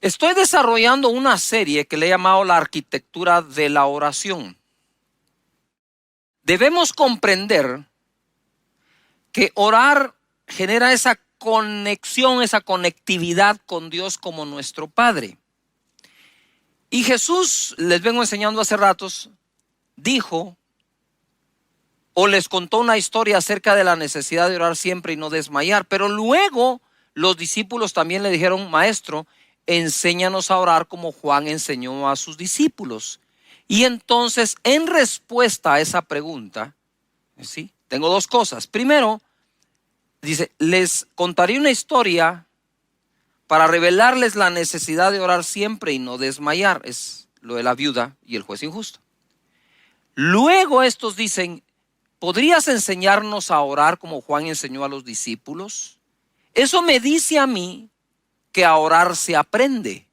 Estoy desarrollando una serie que le he llamado la arquitectura de la oración. Debemos comprender que orar genera esa conexión, esa conectividad con Dios como nuestro Padre. Y Jesús, les vengo enseñando hace ratos, dijo o les contó una historia acerca de la necesidad de orar siempre y no desmayar. Pero luego los discípulos también le dijeron: Maestro, enséñanos a orar como Juan enseñó a sus discípulos. Y entonces, en respuesta a esa pregunta, ¿sí?, tengo dos cosas. Primero, dice: les contaré una historia para revelarles la necesidad de orar siempre y no desmayar. Es lo de la viuda y el juez injusto. Luego estos dicen: ¿podrías enseñarnos a orar como Juan enseñó a los discípulos? Eso me dice a mí que a orar se aprende.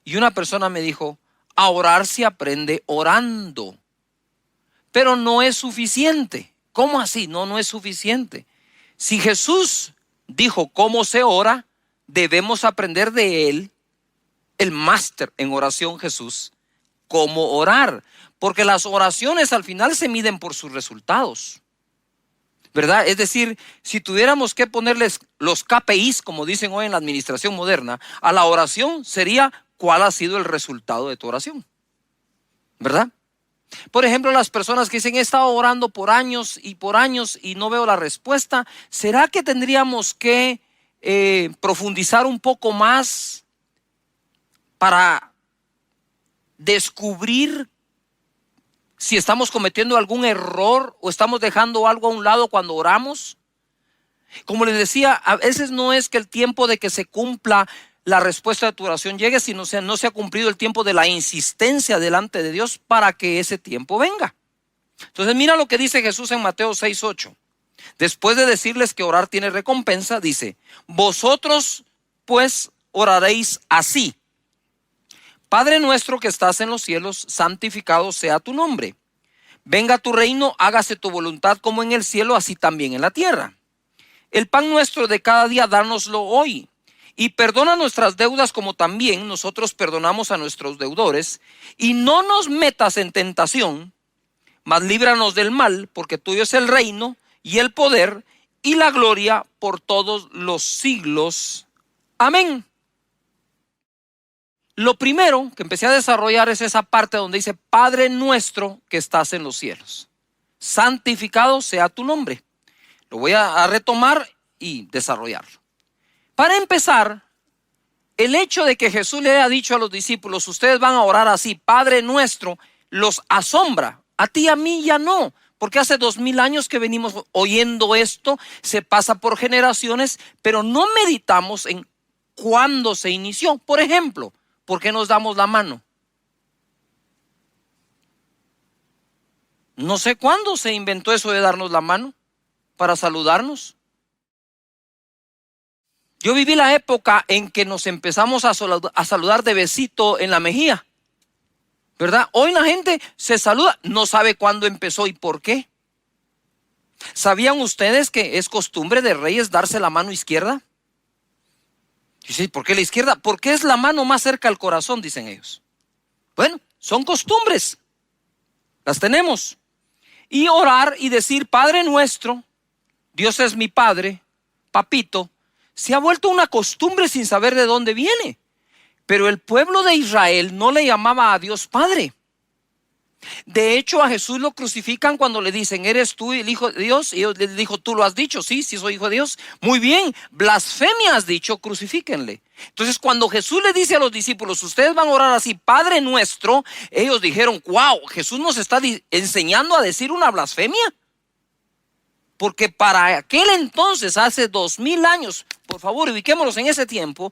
Y una persona me dijo: a orar se aprende orando. Pero no es suficiente. ¿Cómo así? No es suficiente. Si Jesús dijo cómo se ora, debemos aprender de él, el máster en oración Jesús, cómo orar. Porque las oraciones al final se miden por sus resultados, ¿verdad? Es decir, si tuviéramos que ponerles los KPIs, como dicen hoy en la administración moderna, a la oración, sería cuál ha sido el resultado de tu oración, ¿verdad? Por ejemplo, las personas que dicen: he estado orando por años y no veo la respuesta. ¿Será que tendríamos que profundizar un poco más para descubrir si estamos cometiendo algún error o estamos dejando algo a un lado cuando oramos? Como les decía, a veces no es que el tiempo de que se cumpla la respuesta de tu oración llegue, sino no se ha cumplido el tiempo de la insistencia delante de Dios para que ese tiempo venga. Entonces mira lo que dice Jesús en Mateo 6:8. Después de decirles que orar tiene recompensa, dice: vosotros pues oraréis así: Padre nuestro que estás en los cielos, santificado sea tu nombre. Venga tu reino, hágase tu voluntad como en el cielo, así también en la tierra. El pan nuestro de cada día, dánoslo hoy. Y perdona nuestras deudas como también nosotros perdonamos a nuestros deudores. Y no nos metas en tentación, mas líbranos del mal, porque tuyo es el reino y el poder y la gloria por todos los siglos. Amén. Lo primero que empecé a desarrollar es esa parte donde dice: Padre nuestro que estás en los cielos, santificado sea tu nombre. Lo voy a retomar y desarrollarlo. Para empezar, el hecho de que Jesús le haya dicho a los discípulos: ustedes van a orar así, Padre nuestro, los asombra. A ti y a mí ya no, porque hace 2000 años que venimos oyendo esto, se pasa por generaciones, pero no meditamos en cuándo se inició. Por ejemplo, ¿por qué nos damos la mano? No sé cuándo se inventó eso de darnos la mano para saludarnos. Yo viví la época en que nos empezamos a saludar de besito en la mejilla, ¿verdad? Hoy la gente se saluda, no sabe cuándo empezó y por qué. ¿Sabían ustedes que es costumbre de reyes darse la mano izquierda? Dice: ¿por qué la izquierda? Porque es la mano más cerca al corazón, dicen ellos. Bueno, son costumbres, las tenemos. Y orar y decir: Padre nuestro, Dios es mi Padre, papito, se ha vuelto una costumbre sin saber de dónde viene. Pero el pueblo de Israel no le llamaba a Dios Padre. De hecho, a Jesús lo crucifican cuando le dicen: ¿eres tú el Hijo de Dios? Y él le dijo: ¿tú lo has dicho? Sí, soy Hijo de Dios. Muy bien, blasfemia has dicho, crucifíquenle. Entonces, cuando Jesús le dice a los discípulos: ustedes van a orar así, Padre nuestro, ellos dijeron: wow, Jesús nos está enseñando a decir una blasfemia. Porque para aquel entonces, hace 2000 años, por favor, ubiquémonos en ese tiempo,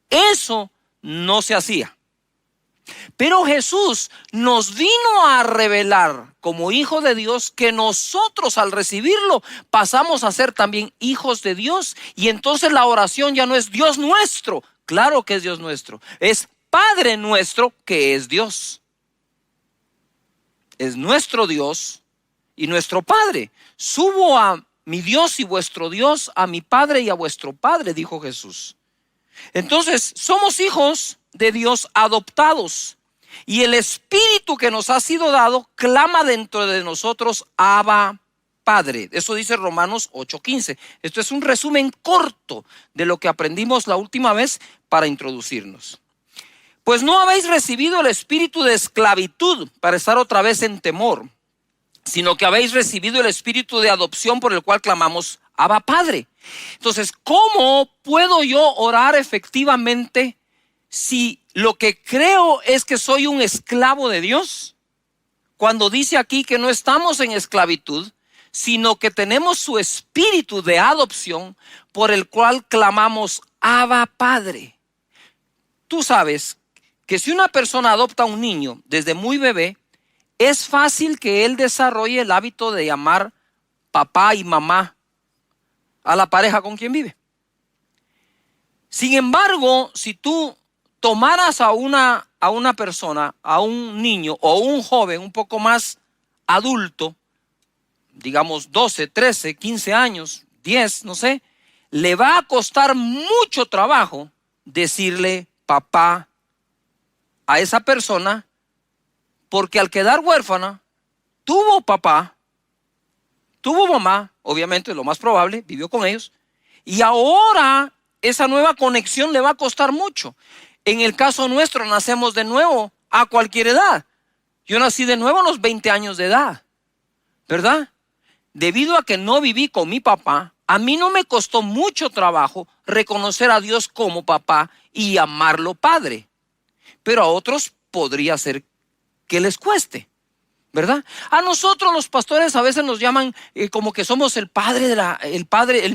eso no se hacía. Pero Jesús nos vino a revelar como Hijo de Dios que nosotros al recibirlo pasamos a ser también hijos de Dios. Y entonces la oración ya no es Dios nuestro, claro que es Dios nuestro, es Padre nuestro que es Dios. Es nuestro Dios y nuestro Padre. Subo a mi Dios y vuestro Dios, a mi Padre y a vuestro Padre, dijo Jesús. Entonces somos hijos de Dios adoptados. Y el Espíritu que nos ha sido dado clama dentro de nosotros, Abba, Padre. Eso dice Romanos 8:15. Esto es un resumen corto de lo que aprendimos la última vez para introducirnos. Pues no habéis recibido el espíritu de esclavitud para estar otra vez en temor, sino que habéis recibido el espíritu de adopción por el cual clamamos, Abba, Padre. Entonces, ¿cómo puedo yo orar efectivamente si lo que creo es que soy un esclavo de Dios? Cuando dice aquí que no estamos en esclavitud, sino que tenemos su espíritu de adopción por el cual clamamos, Abba, Padre. Tú sabes que si una persona adopta a un niño desde muy bebé, es fácil que él desarrolle el hábito de llamar papá y mamá a la pareja con quien vive. Sin embargo, si tú tomaras a una persona, a un niño o un joven un poco más adulto, digamos 12, 13, 15 años, 10, no sé, le va a costar mucho trabajo decirle papá a esa persona, porque al quedar huérfana, tuvo papá, tuvo mamá, obviamente lo más probable, vivió con ellos, y ahora esa nueva conexión le va a costar mucho. En el caso nuestro, nacemos de nuevo a cualquier edad. Yo nací de nuevo a los 20 años de edad, ¿verdad? Debido a que no viví con mi papá, a mí no me costó mucho trabajo reconocer a Dios como papá y llamarlo padre. Pero a otros podría ser que les cueste, ¿verdad? A nosotros los pastores a veces nos llaman como que somos el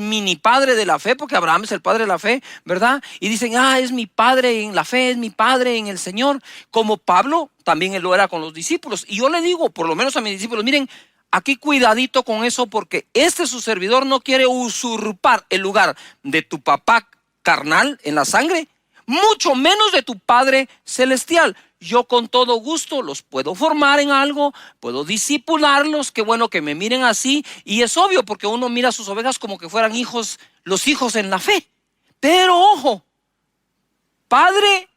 mini padre de la fe, porque Abraham es el padre de la fe, ¿verdad? Y dicen, es mi padre en la fe, es mi padre en el Señor, como Pablo también él lo era con los discípulos. Y yo le digo, por lo menos a mis discípulos, miren, aquí cuidadito con eso, porque su servidor no quiere usurpar el lugar de tu papá carnal en la sangre, mucho menos de tu Padre celestial. Yo con todo gusto los puedo formar en algo, puedo discipularlos, qué bueno que me miren así, y es obvio porque uno mira a sus ovejas como que fueran hijos, los hijos en la fe. Pero ojo, Padre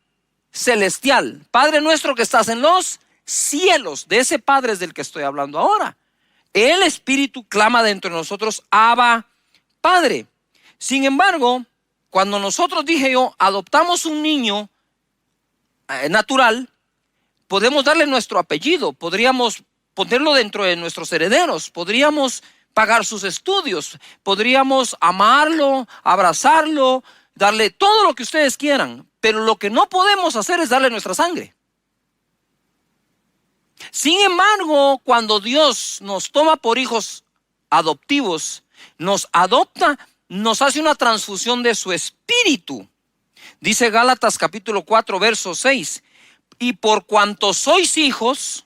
celestial, Padre nuestro que estás en los cielos, de ese Padre es del que estoy hablando ahora. El Espíritu clama dentro de nosotros, Abba, Padre. Sin embargo, cuando nosotros, dije yo, adoptamos un niño natural, podemos darle nuestro apellido, podríamos ponerlo dentro de nuestros herederos, podríamos pagar sus estudios, podríamos amarlo, abrazarlo, darle todo lo que ustedes quieran, pero lo que no podemos hacer es darle nuestra sangre. Sin embargo, cuando Dios nos toma por hijos adoptivos, nos adopta, nos hace una transfusión de su espíritu. Dice Gálatas capítulo 4, verso 6. Y por cuanto sois hijos,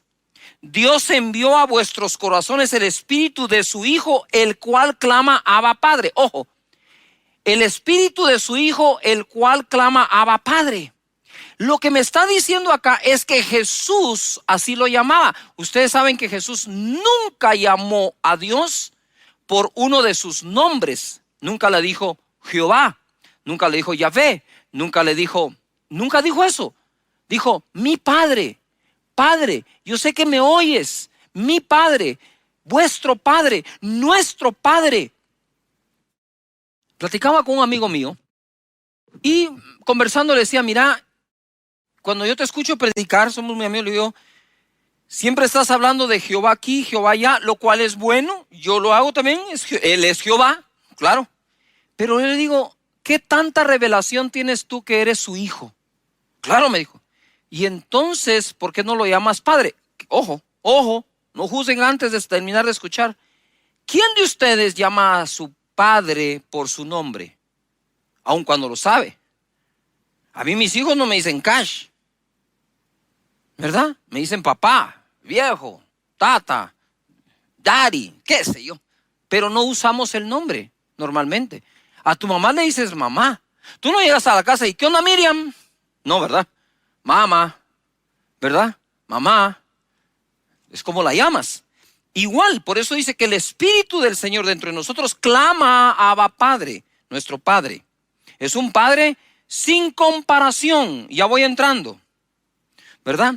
Dios envió a vuestros corazones el espíritu de su Hijo, el cual clama, Abba, Padre. Ojo, el espíritu de su Hijo, el cual clama, Abba, Padre. Lo que me está diciendo acá es que Jesús así lo llamaba. Ustedes saben que Jesús nunca llamó a Dios por uno de sus nombres. Nunca le dijo Jehová, nunca le dijo Yahvé, nunca dijo eso. Dijo, mi Padre, Padre, yo sé que me oyes, mi Padre, vuestro Padre, nuestro Padre. Platicaba con un amigo mío y conversando le decía, mira, cuando yo te escucho predicar, somos muy amigos, le digo, siempre estás hablando de Jehová aquí, Jehová allá, lo cual es bueno, yo lo hago también, él es Jehová, claro. Pero yo le digo, ¿qué tanta revelación tienes tú que eres su hijo? Claro, me dijo. Y entonces, ¿por qué no lo llamas padre? Ojo, no juzguen antes de terminar de escuchar. ¿Quién de ustedes llama a su padre por su nombre? Aun cuando lo sabe. A mí mis hijos no me dicen Cash, ¿verdad? Me dicen papá, viejo, tata, daddy, qué sé yo. Pero no usamos el nombre normalmente. A tu mamá le dices mamá. Tú no llegas a la casa y ¿qué onda, Miriam? No, ¿verdad? Mamá, ¿verdad? Mamá. Es como la llamas. Igual, por eso dice que el Espíritu del Señor dentro de nosotros clama a Abba, Padre, nuestro Padre. Es un Padre sin comparación. Ya voy entrando, ¿verdad?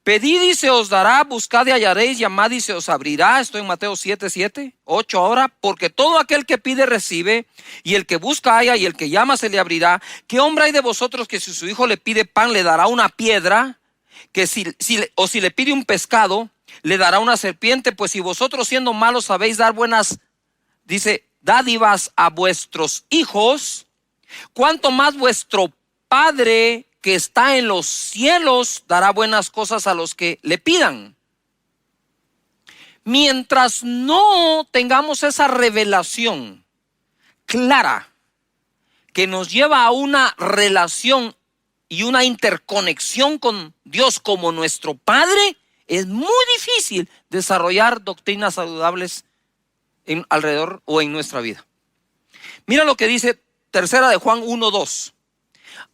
Pedid y se os dará, buscad y hallaréis, llamad y se os abrirá. Estoy en Mateo 7, 8 ahora. Porque todo aquel que pide recibe, y el que busca halla, y el que llama se le abrirá. ¿Qué hombre hay de vosotros que si su hijo le pide pan le dará una piedra? Que si le pide un pescado le dará una serpiente. Pues si vosotros siendo malos sabéis dar buenas, dice, dádivas a vuestros hijos, cuánto más vuestro Padre que está en los cielos dará buenas cosas a los que le pidan. Mientras no tengamos esa revelación clara que nos lleva a una relación y una interconexión con Dios como nuestro Padre, es muy difícil desarrollar doctrinas saludables alrededor o en nuestra vida. Mira lo que dice tercera de Juan 1:2.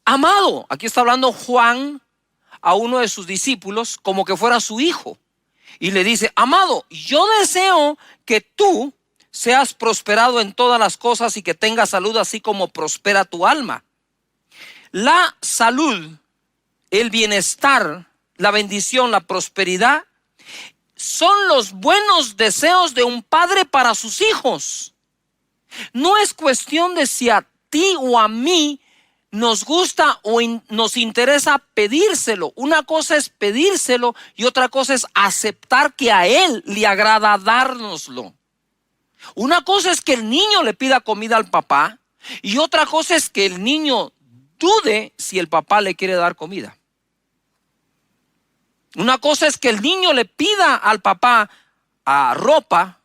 Amado, aquí está hablando Juan a uno de sus discípulos como que fuera su hijo. Y le dice, amado, yo deseo que tú seas prosperado en todas las cosas y que tengas salud así como prospera tu alma. La salud, el bienestar, la bendición, la prosperidad son los buenos deseos de un padre para sus hijos. No es cuestión de si a ti o a mí nos gusta o nos interesa pedírselo. Una cosa es pedírselo y otra cosa es aceptar que a él le agrada dárnoslo. Una cosa es que el niño le pida comida al papá y otra cosa es que el niño dude si el papá le quiere dar comida. Una cosa es que el niño le pida al papá ropa,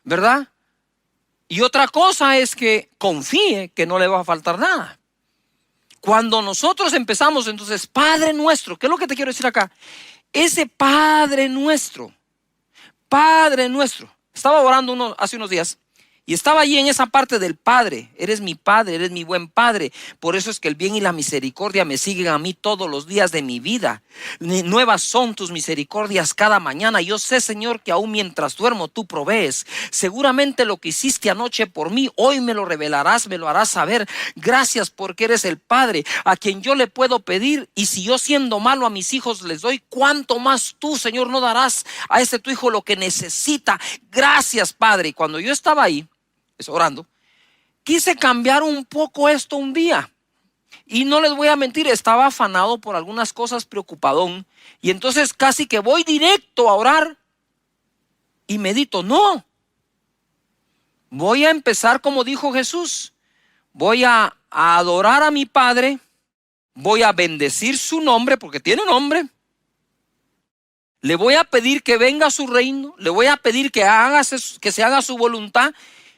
¿verdad? Y otra cosa es que confíe que no le va a faltar nada. Cuando nosotros empezamos, entonces, Padre nuestro, ¿qué es lo que te quiero decir acá? Ese Padre nuestro, estaba orando hace unos días y estaba allí en esa parte del Padre. Eres mi Padre, eres mi buen Padre. Por eso es que el bien y la misericordia me siguen a mí todos los días de mi vida. Nuevas son tus misericordias cada mañana. Yo sé, Señor, que aún mientras duermo tú provees. Seguramente lo que hiciste anoche por mí, hoy me lo revelarás, me lo harás saber. Gracias porque eres el Padre a quien yo le puedo pedir. Y si yo siendo malo a mis hijos les doy, ¿cuánto más tú, Señor, no darás a este tu hijo lo que necesita? Gracias, Padre. Y cuando yo estaba ahí, orando, quise cambiar un poco esto un día. Y no les voy a mentir, estaba afanado por algunas cosas, preocupadón. Y entonces casi que voy directo a orar y medito. No, voy a empezar como dijo Jesús. Voy a adorar a mi Padre. Voy a bendecir su nombre porque tiene nombre. Le voy a pedir que venga a su reino. Le voy a pedir que se haga su voluntad.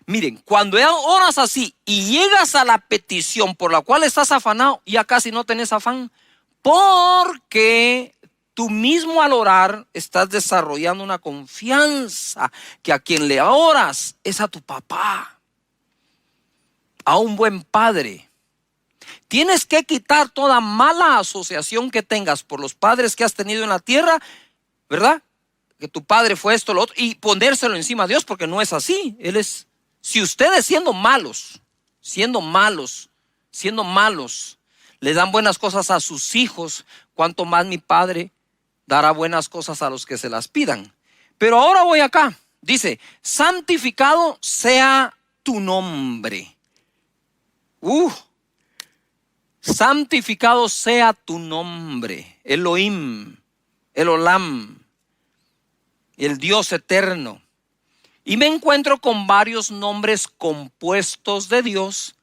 Miren, cuando oras así y llegas a la petición por la cual estás afanado, ya casi no tenés afán, porque tú mismo al orar estás desarrollando una confianza que a quien le oras es a tu papá, a un buen padre. Tienes que quitar toda mala asociación que tengas por los padres que has tenido en la tierra, ¿verdad? Que tu padre fue esto, lo otro, y ponérselo encima a Dios, porque no es así. Él es... Si ustedes siendo malos, le dan buenas cosas a sus hijos, cuánto más mi Padre dará buenas cosas a los que se las pidan. Pero ahora voy acá. Dice, santificado sea tu nombre. Santificado sea tu nombre. Elohim, el Olam, el Dios eterno. Y me encuentro con varios nombres compuestos de Dios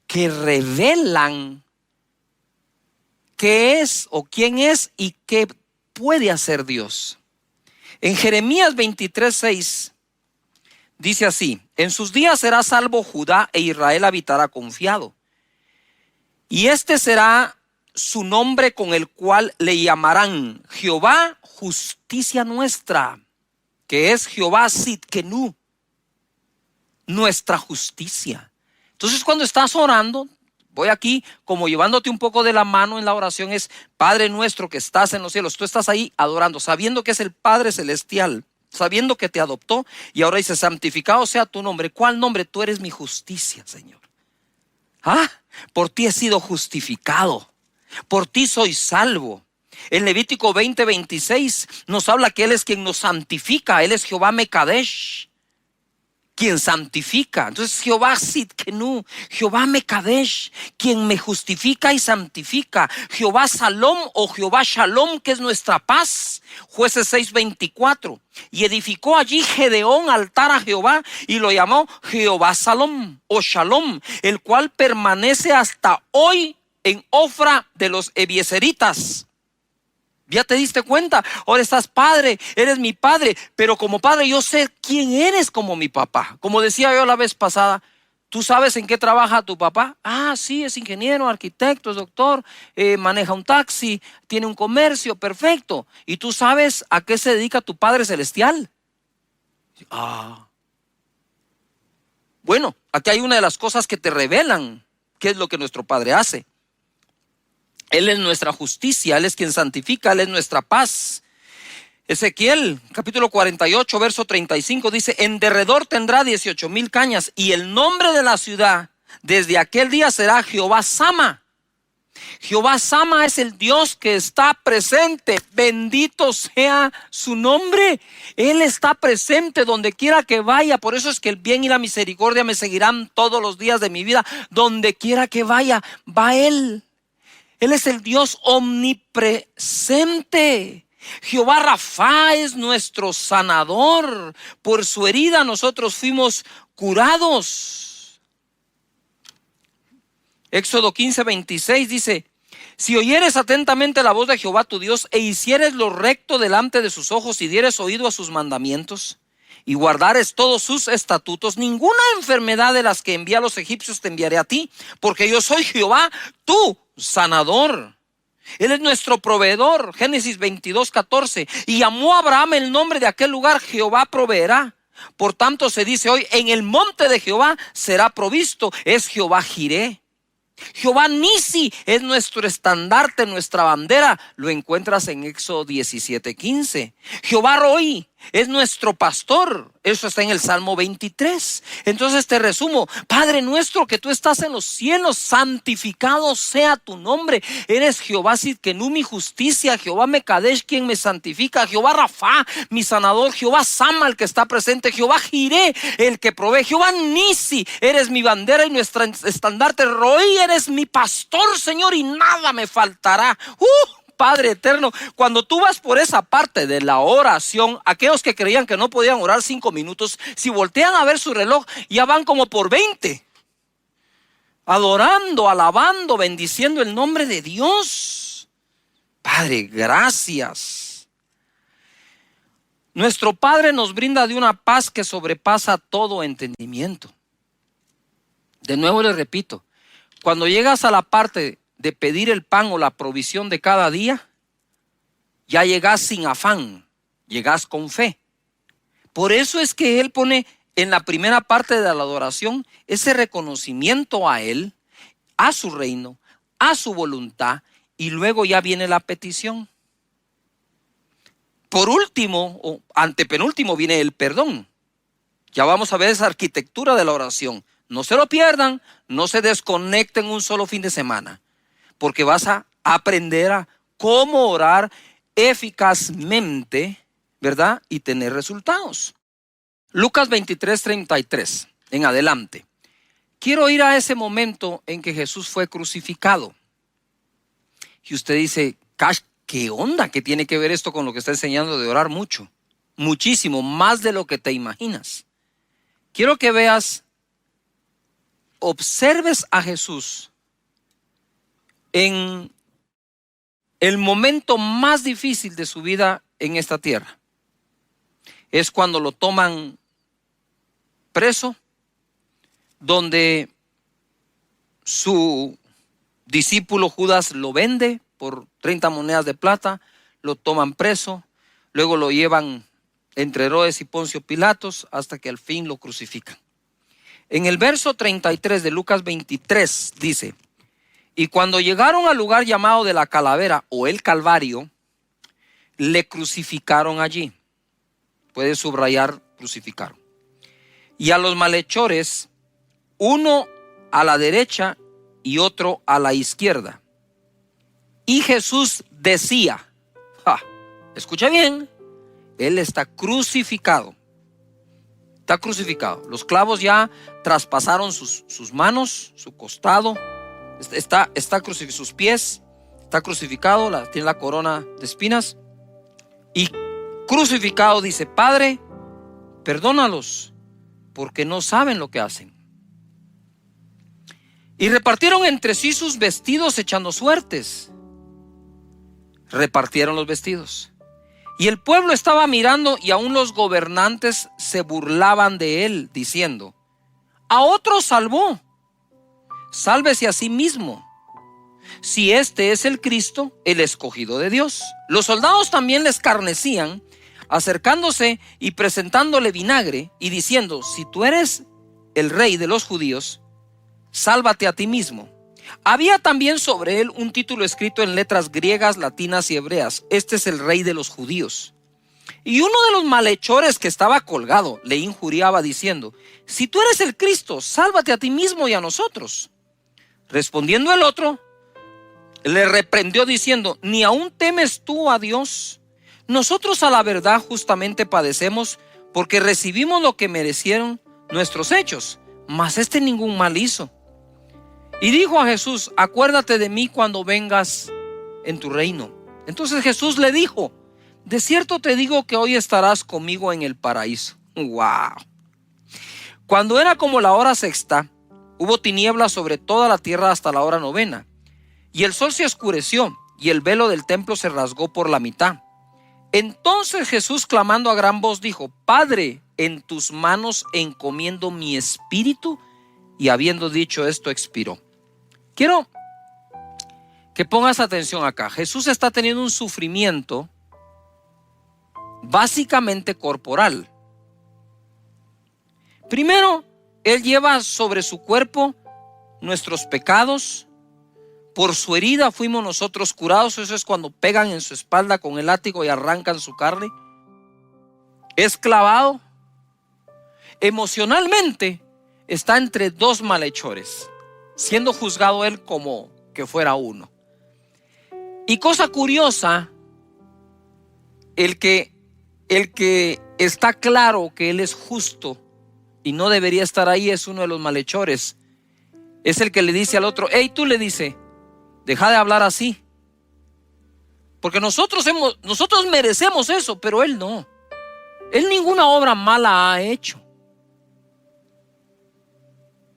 que revelan qué es o quién es y qué puede hacer Dios. En Jeremías 23:6 dice así: en sus días será salvo Judá e Israel habitará confiado. Y este será su nombre con el cual le llamarán Jehová, justicia nuestra. Que es Jehová Sidkenu, nuestra justicia. Entonces cuando estás orando, voy aquí como llevándote un poco de la mano en la oración, es Padre nuestro que estás en los cielos. Tú estás ahí adorando, sabiendo que es el Padre celestial, sabiendo que te adoptó. Y ahora dice, santificado sea tu nombre. ¿Cuál nombre? Tú eres mi justicia, Señor. Por ti he sido justificado. Por ti soy salvo. En Levítico 20:26 nos habla que Él es quien nos santifica. Él es Jehová Mekadesh, quien santifica. Entonces Jehová Sidkenu, Jehová Mekadesh, quien me justifica y santifica. Jehová Salom o Jehová Shalom, que es nuestra paz. Jueces 6:24. Y edificó allí Gedeón altar a Jehová y lo llamó Jehová Salom o Shalom, el cual permanece hasta hoy en Ofra de los Ebiezeritas. ¿Ya te diste cuenta? Ahora estás padre, eres mi padre, pero como padre yo sé quién eres como mi papá. Como decía yo la vez pasada, ¿tú sabes en qué trabaja tu papá? Ah, sí, es ingeniero, arquitecto, es doctor, maneja un taxi, tiene un comercio, perfecto. ¿Y tú sabes a qué se dedica tu Padre Celestial? Bueno, aquí hay una de las cosas que te revelan qué es lo que nuestro Padre hace. Él es nuestra justicia, Él es quien santifica, Él es nuestra paz. Ezequiel, capítulo 48, verso 35 dice: en derredor tendrá 18,000 cañas y el nombre de la ciudad desde aquel día será Jehová Sama. Jehová Sama es el Dios que está presente. Bendito sea su nombre. Él está presente donde quiera que vaya. Por eso es que el bien y la misericordia me seguirán todos los días de mi vida. Donde quiera que vaya, va Él. Él es el Dios omnipresente. Jehová Rafa es nuestro sanador. Por su herida nosotros fuimos curados. Éxodo 15:26 dice: si oyeres atentamente la voz de Jehová tu Dios e hicieres lo recto delante de sus ojos y dieres oído a sus mandamientos y guardares todos sus estatutos, ninguna enfermedad de las que envía a los egipcios te enviaré a ti, porque yo soy Jehová, tu sanador. Él es nuestro proveedor. Génesis 22:14. Y llamó a Abraham el nombre de aquel lugar: Jehová proveerá. Por tanto se dice hoy: en el monte de Jehová será provisto. Es Jehová Jireh. Jehová Nisi es nuestro estandarte, nuestra bandera. Lo encuentras en Éxodo 17:15. Jehová Roi es nuestro pastor. Eso está en el Salmo 23. Entonces te resumo: Padre nuestro que tú estás en los cielos, santificado sea tu nombre. Eres Jehová Sidkenu, mi justicia. Jehová Mekadesh, quien me santifica. Jehová Rafa, mi sanador. Jehová Sama, el que está presente. Jehová Jireh, el que provee. Jehová Nisi, eres mi bandera y nuestra estandarte. Roi, eres mi pastor, Señor, y nada me faltará. Padre eterno, cuando tú vas por esa parte de la oración, aquellos que creían que no podían orar 5 minutos, si voltean a ver su reloj, ya van como por 20. Adorando, alabando, bendiciendo el nombre de Dios. Padre, gracias. Nuestro Padre nos brinda de una paz que sobrepasa todo entendimiento. De nuevo les repito, cuando llegas a la parte de pedir el pan o la provisión de cada día, ya llegas sin afán, llegas con fe. Por eso es que Él pone en la primera parte de la adoración ese reconocimiento a Él, a su reino, a su voluntad, y luego ya viene la petición. Por último, o antepenúltimo, viene el perdón. Ya vamos a ver esa arquitectura de la oración. No se lo pierdan, no se desconecten un solo fin de semana, porque vas a aprender a cómo orar eficazmente, ¿verdad? Y tener resultados. Lucas 23:33 en adelante. Quiero ir a ese momento en que Jesús fue crucificado. Y usted dice: ¿qué onda? ¿Qué tiene que ver esto con lo que está enseñando de orar mucho? Muchísimo, más de lo que te imaginas. Quiero que veas, observes a Jesús en el momento más difícil de su vida en esta tierra. Es cuando lo toman preso, donde su discípulo Judas lo vende por 30 monedas de plata, lo toman preso, luego lo llevan entre Herodes y Poncio Pilatos hasta que al fin lo crucifican. En el verso 33 de Lucas 23 dice: y cuando llegaron al lugar llamado de la calavera o el Calvario, le crucificaron allí. Puedes subrayar crucificaron. Y a los malhechores, uno a la derecha y otro a la izquierda. Y Jesús decía, escucha bien, Él está crucificado. Está crucificado. Los clavos ya traspasaron sus manos, su costado. Está crucificado, sus pies. Está crucificado, tiene la corona de espinas. Y crucificado dice, Padre, perdónalos, porque no saben lo que hacen. Y repartieron entre sí sus vestidos echando suertes. Repartieron los vestidos. Y el pueblo estaba mirando, y aún los gobernantes se burlaban de él, diciendo, a otro salvó, sálvese a sí mismo, si este es el Cristo, el escogido de Dios. Los soldados también le escarnecían, acercándose y presentándole vinagre, y diciendo, si tú eres el rey de los judíos, sálvate a ti mismo. Había también sobre él un título escrito en letras griegas, latinas y hebreas: este es el rey de los judíos. Y uno de los malhechores que estaba colgado le injuriaba diciendo, si tú eres el Cristo, sálvate a ti mismo y a nosotros. Respondiendo el otro, le reprendió diciendo, ¿ni aún temes tú a Dios? Nosotros a la verdad justamente padecemos, porque recibimos lo que merecieron nuestros hechos, mas este ningún mal hizo. Y dijo a Jesús, acuérdate de mí cuando vengas en tu reino. Entonces Jesús le dijo, de cierto te digo que hoy estarás conmigo en el paraíso. ¡Wow! Cuando era como la hora sexta, hubo tinieblas sobre toda la tierra hasta la hora novena. Y el sol se oscureció, y el velo del templo se rasgó por la mitad. Entonces Jesús, clamando a gran voz, dijo, Padre, en tus manos encomiendo mi espíritu. Y habiendo dicho esto, expiró. Quiero que pongas atención acá. Jesús está teniendo un sufrimiento básicamente corporal. Primero, Él lleva sobre su cuerpo nuestros pecados. Por su herida fuimos nosotros curados. Eso es cuando pegan en su espalda con el látigo y arrancan su carne. Es clavado. Emocionalmente está entre dos malhechores, siendo juzgado él como que fuera uno. Y cosa curiosa, el que está claro que él es justo y no debería estar ahí es uno de los malhechores. Es el que le dice al otro, hey, tú, le dice, deja de hablar así, porque nosotros merecemos eso, pero él no. Él ninguna obra mala ha hecho,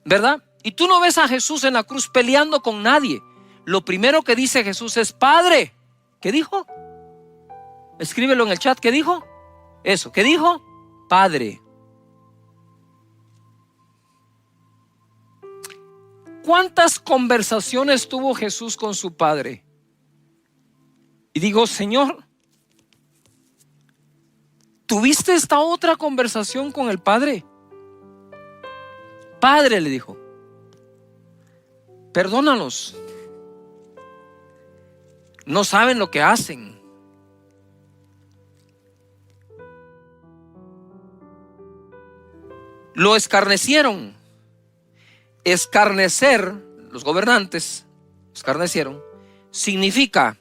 ¿verdad? Y tú no ves a Jesús en la cruz peleando con nadie. Lo primero que dice Jesús es, Padre. ¿Qué dijo? Escríbelo en el chat. ¿Qué dijo? Eso. ¿Qué dijo? Padre. ¿Cuántas conversaciones tuvo Jesús con su Padre? Y digo, Señor, ¿tuviste esta otra conversación con el Padre? Padre, le dijo, perdónalos. No saben lo que hacen. Lo escarnecieron. Escarnecer, los gobernantes escarnecieron, significa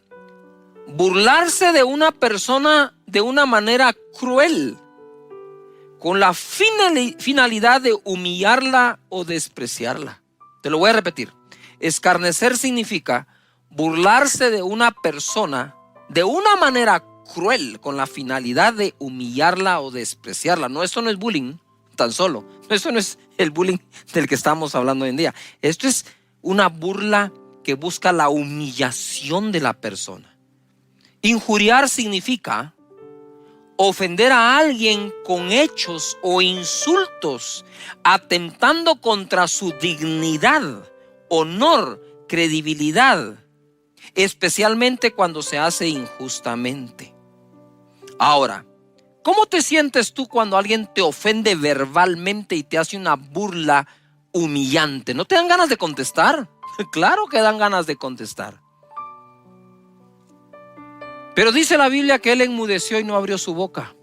burlarse de una persona de una manera cruel, con la finalidad de humillarla o despreciarla. Te lo voy a repetir. Escarnecer significa burlarse de una persona de una manera cruel, con la finalidad de humillarla o despreciarla. No, esto no es bullying tan solo. Esto no es el bullying del que estamos hablando hoy en día. Esto es una burla que busca la humillación de la persona. Injuriar significa ofender a alguien con hechos o insultos, atentando contra su dignidad, honor, credibilidad, especialmente cuando se hace injustamente. Ahora, ¿cómo te sientes tú cuando alguien te ofende verbalmente y te hace una burla humillante? ¿No te dan ganas de contestar? Claro que dan ganas de contestar. Pero dice la Biblia que él enmudeció y no abrió su boca.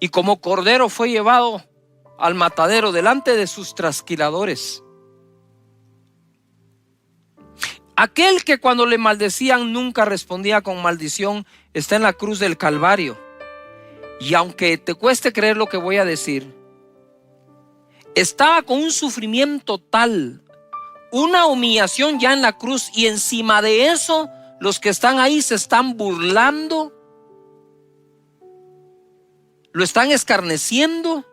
Y como cordero fue llevado al matadero delante de sus trasquiladores. Aquel que cuando le maldecían nunca respondía con maldición está en la cruz del Calvario. Y aunque te cueste creer lo que voy a decir, estaba con un sufrimiento tal, una humillación ya en la cruz, y encima de eso los que están ahí se están burlando, lo están escarneciendo.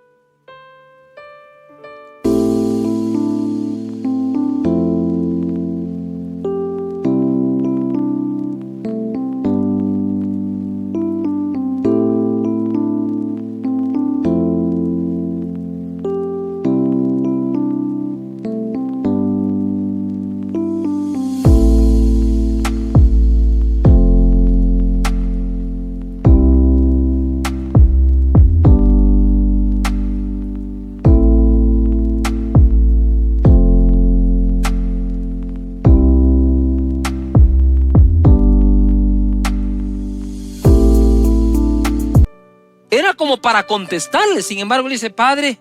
Era como para contestarle. Sin embargo, le dice: Padre,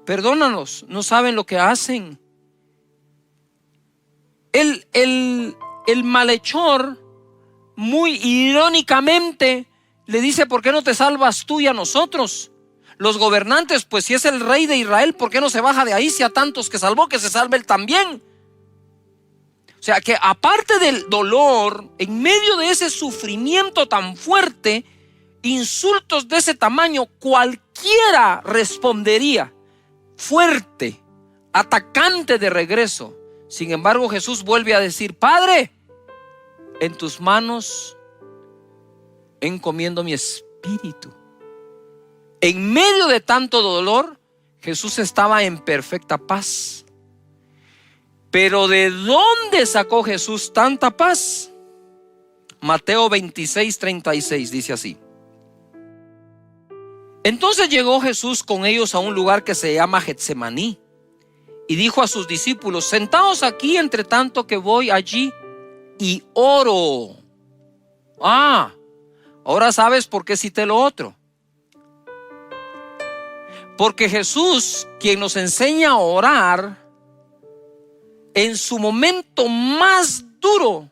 perdónanos, no saben lo que hacen. El malhechor, muy irónicamente, le dice: ¿por qué no te salvas tú y a nosotros? Los gobernantes, pues si es el rey de Israel, ¿por qué no se baja de ahí? Si a tantos que salvó, que se salve él también. O sea que aparte del dolor, en medio de ese sufrimiento tan fuerte, insultos de ese tamaño, cualquiera respondería fuerte, atacante de regreso. Sin embargo, Jesús vuelve a decir: Padre, en tus manos encomiendo mi espíritu. En medio de tanto dolor, Jesús estaba en perfecta paz. Pero ¿de dónde sacó Jesús tanta paz? Mateo 26:36 dice así: entonces llegó Jesús con ellos a un lugar que se llama Getsemaní, y dijo a sus discípulos: sentaos aquí entre tanto que voy allí y oro. Ahora sabes por qué cité lo otro. Porque Jesús, quien nos enseña a orar, en su momento más duro,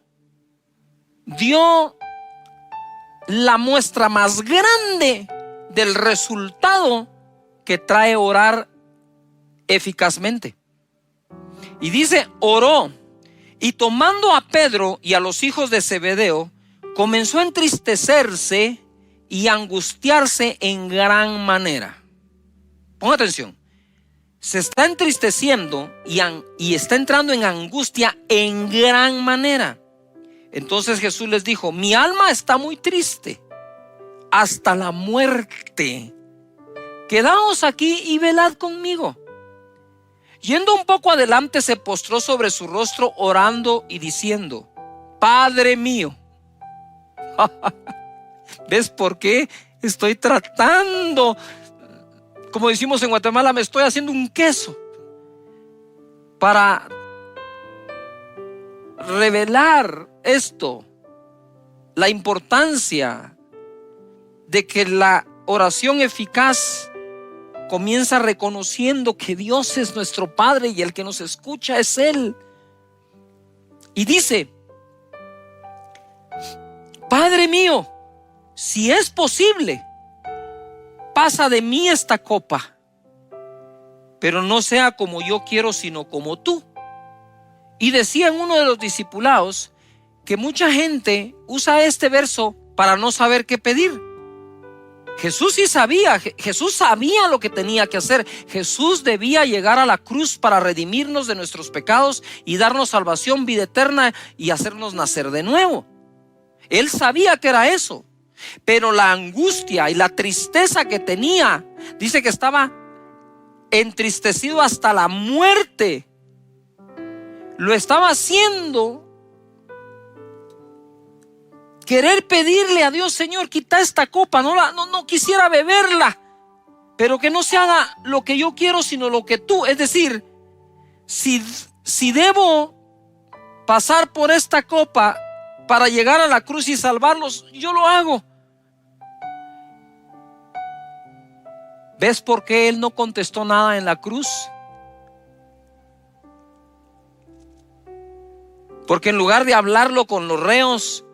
dio la muestra más grande del resultado que trae orar eficazmente. Y dice: oró, y tomando a Pedro y a los hijos de Zebedeo, comenzó a entristecerse y angustiarse en gran manera. Ponga atención. Se está entristeciendo y está entrando en angustia en gran manera. Entonces Jesús les dijo: mi alma está muy triste hasta la muerte. Quedaos aquí y velad conmigo. Yendo un poco adelante, se postró sobre su rostro orando y diciendo: Padre mío. ¿Ves por qué estoy tratando? Como decimos en Guatemala, me estoy haciendo un queso para revelar esto, la importancia de que la oración eficaz comienza reconociendo que Dios es nuestro Padre y el que nos escucha es Él. Y dice: Padre mío, si es posible, pasa de mí esta copa, pero no sea como yo quiero, sino como tú. Y decía en uno de los discipulados que mucha gente usa este verso para no saber qué pedir. Jesús sí sabía, Jesús sabía lo que tenía que hacer. Jesús debía llegar a la cruz para redimirnos de nuestros pecados y darnos salvación, vida eterna y hacernos nacer de nuevo. Él sabía que era eso. Pero la angustia y la tristeza que tenía, dice que estaba entristecido hasta la muerte. Lo estaba haciendo querer pedirle a Dios: Señor, quita esta copa, no quisiera beberla, pero que no se haga lo que yo quiero, sino lo que tú. Es decir, si debo pasar por esta copa para llegar a la cruz y salvarlos, yo lo hago. ¿Ves por qué Él no contestó nada en la cruz? Porque en lugar de hablarlo con los reos,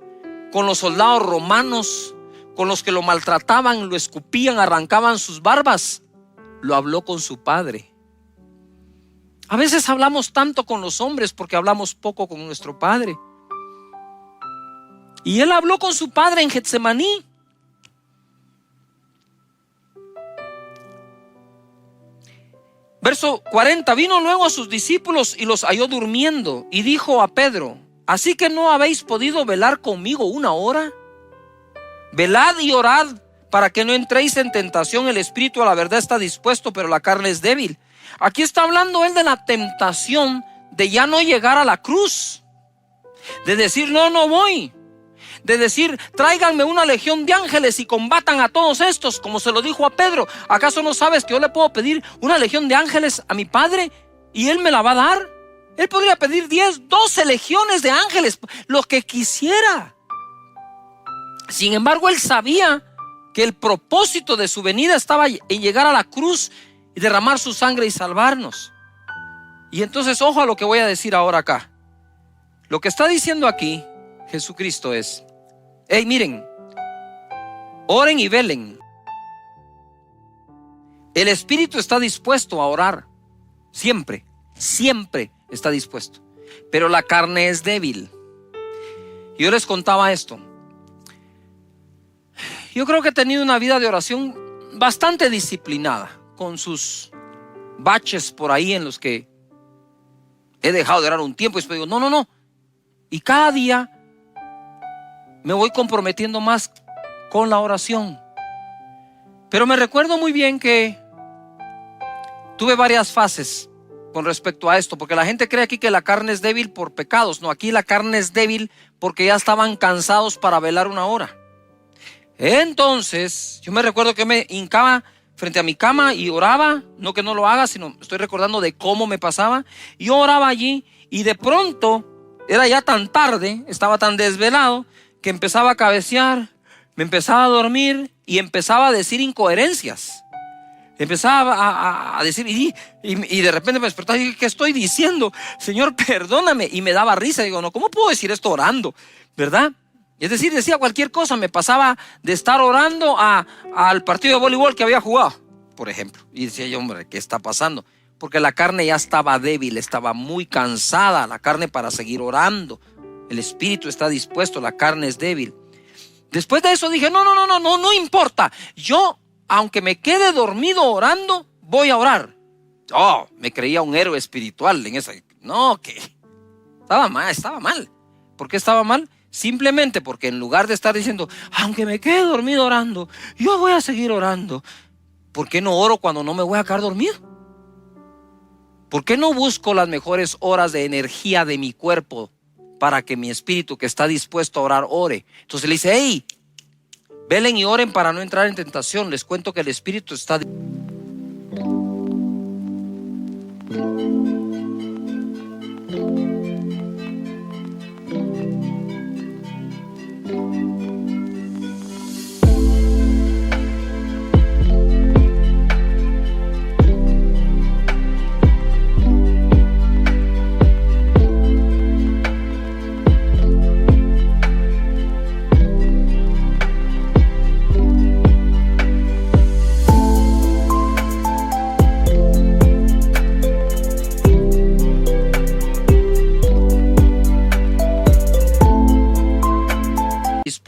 con los soldados romanos, con los que lo maltrataban, lo escupían, arrancaban sus barbas, lo habló con su Padre. A veces hablamos tanto con los hombres porque hablamos poco con nuestro Padre. Y él habló con su Padre en Getsemaní. Verso 40, vino luego a sus discípulos y los halló durmiendo y dijo a Pedro: ¿así que no habéis podido velar conmigo una hora? Velad y orad para que no entréis en tentación. El espíritu a la verdad está dispuesto, pero la carne es débil. Aquí está hablando él de la tentación de ya no llegar a la cruz, de decir no voy, de decir tráiganme una legión de ángeles y combatan a todos estos, como se lo dijo a Pedro. ¿Acaso no sabes que yo le puedo pedir una legión de ángeles a mi Padre y él me la va a dar? Él podría pedir 10, 12 legiones de ángeles, lo que quisiera. Sin embargo, él sabía que el propósito de su venida estaba en llegar a la cruz y derramar su sangre y salvarnos. Y entonces, ojo a lo que voy a decir ahora acá. Lo que está diciendo aquí Jesucristo es: hey, miren, oren y velen. El espíritu está dispuesto a orar, siempre, siempre está dispuesto, pero la carne es débil. Yo les contaba esto. Yo creo que he tenido una vida de oración bastante disciplinada, con sus baches por ahí en los que he dejado de orar un tiempo y después digo no. Y cada día me voy comprometiendo más con la oración. Pero me recuerdo muy bien que tuve varias fases con respecto a esto, porque la gente cree aquí que la carne es débil por pecados. No, aquí la carne es débil porque ya estaban cansados para velar una hora. Entonces yo me recuerdo que me hincaba frente a mi cama y oraba. No que no lo haga, sino estoy recordando de cómo me pasaba. Yo oraba allí y de pronto era ya tan tarde, estaba tan desvelado, que empezaba a cabecear, me empezaba a dormir y empezaba a decir incoherencias. Empezaba a decir y de repente me despertaba y dije: ¿qué estoy diciendo? Señor, perdóname. Y me daba risa. Digo, no, ¿cómo puedo decir esto orando? ¿Verdad? Es decir, decía cualquier cosa. Me pasaba de estar orando al partido de voleibol que había jugado, por ejemplo. Y decía yo, hombre, ¿qué está pasando? Porque la carne ya estaba débil, estaba muy cansada la carne para seguir orando. El espíritu está dispuesto, la carne es débil. Después de eso dije, no importa. Yo, aunque me quede dormido orando, voy a orar. Me creía un héroe espiritual en esa. No, que estaba mal. ¿Por qué estaba mal? Simplemente porque en lugar de estar diciendo, aunque me quede dormido orando, yo voy a seguir orando. ¿Por qué no oro cuando no me voy a quedar dormido? ¿Por qué no busco las mejores horas de energía de mi cuerpo para que mi espíritu que está dispuesto a orar ore? Entonces le dice, hey, velen y oren para no entrar en tentación. Les cuento que el espíritu está...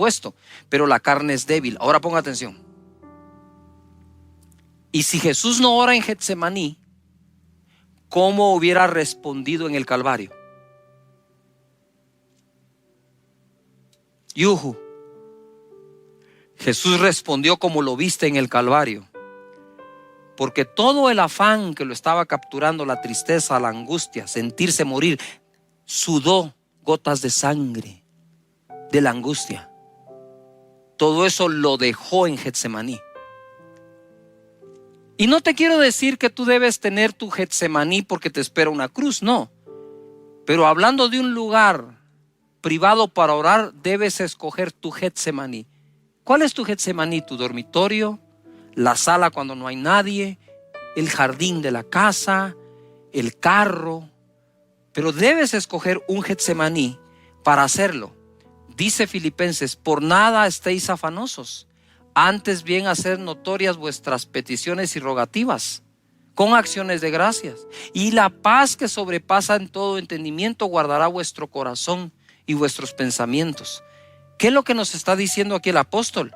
dispuesto, pero la carne es débil. Ahora ponga atención. Y si Jesús no ora en Getsemaní, ¿cómo hubiera respondido en el Calvario? Yuhu. Jesús respondió como lo viste en el Calvario, porque todo el afán que lo estaba capturando, la tristeza, la angustia, sentirse morir, sudó gotas de sangre de la angustia. Todo eso lo dejó en Getsemaní. Y no te quiero decir que tú debes tener tu Getsemaní porque te espera una cruz, no. Pero hablando de un lugar privado para orar, debes escoger tu Getsemaní. ¿Cuál es tu Getsemaní? ¿Tu dormitorio? ¿La sala cuando no hay nadie? ¿El jardín de la casa? ¿El carro? Pero debes escoger un Getsemaní para hacerlo. Dice Filipenses: por nada estéis afanosos, antes bien hacer notorias vuestras peticiones y rogativas con acciones de gracias, y la paz que sobrepasa en todo entendimiento guardará vuestro corazón y vuestros pensamientos. ¿Qué es lo que nos está diciendo aquí el apóstol?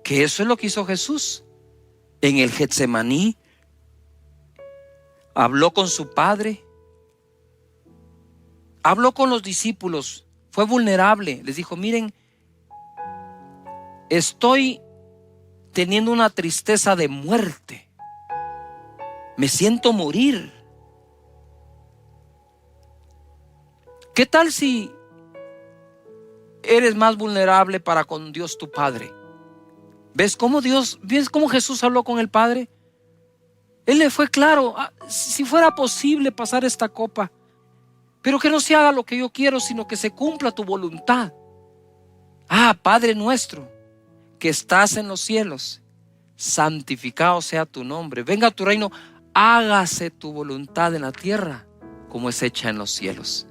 Que eso es lo que hizo Jesús en el Getsemaní. Habló con su Padre, habló con los discípulos, fue vulnerable, les dijo: miren, estoy teniendo una tristeza de muerte, me siento morir. ¿Qué tal si eres más vulnerable para con Dios tu Padre? ¿Ves cómo Jesús habló con el Padre? Él le fue claro: si fuera posible pasar esta copa, pero que no se haga lo que yo quiero, sino que se cumpla tu voluntad. Padre nuestro que estás en los cielos, santificado sea tu nombre, venga tu reino, hágase tu voluntad en la tierra como es hecha en los cielos.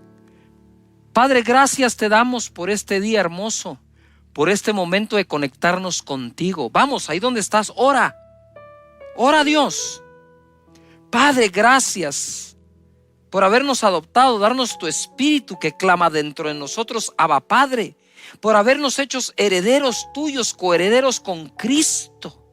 Padre, gracias te damos por este día hermoso, por este momento de conectarnos contigo. Vamos, ahí donde estás, ora a Dios. Padre, gracias por habernos adoptado, darnos tu espíritu que clama dentro de nosotros, Abba Padre, por habernos hechos herederos tuyos, coherederos con Cristo.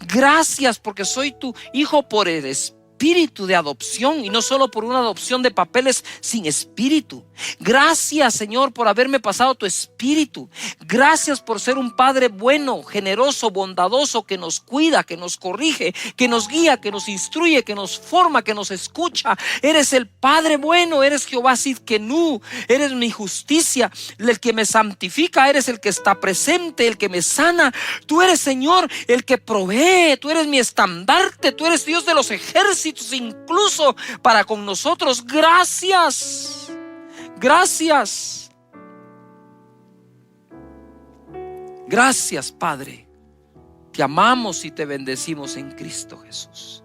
Gracias porque soy tu hijo por el espíritu de adopción, y no solo por una adopción de papeles sin espíritu. Gracias, Señor, por haberme pasado tu espíritu. Gracias por ser un Padre bueno, generoso, bondadoso, que nos cuida, que nos corrige, que nos guía, que nos instruye, que nos forma, que nos escucha. Eres el Padre bueno, eres Jehová Sidkenu, eres mi justicia, el que me santifica, eres el que está presente, el que me sana. Tú eres, Señor, el que provee, tú eres mi estandarte, tú eres Dios de los ejércitos, incluso para con nosotros. Gracias. Gracias. Gracias, Padre. Te amamos y te bendecimos en Cristo Jesús.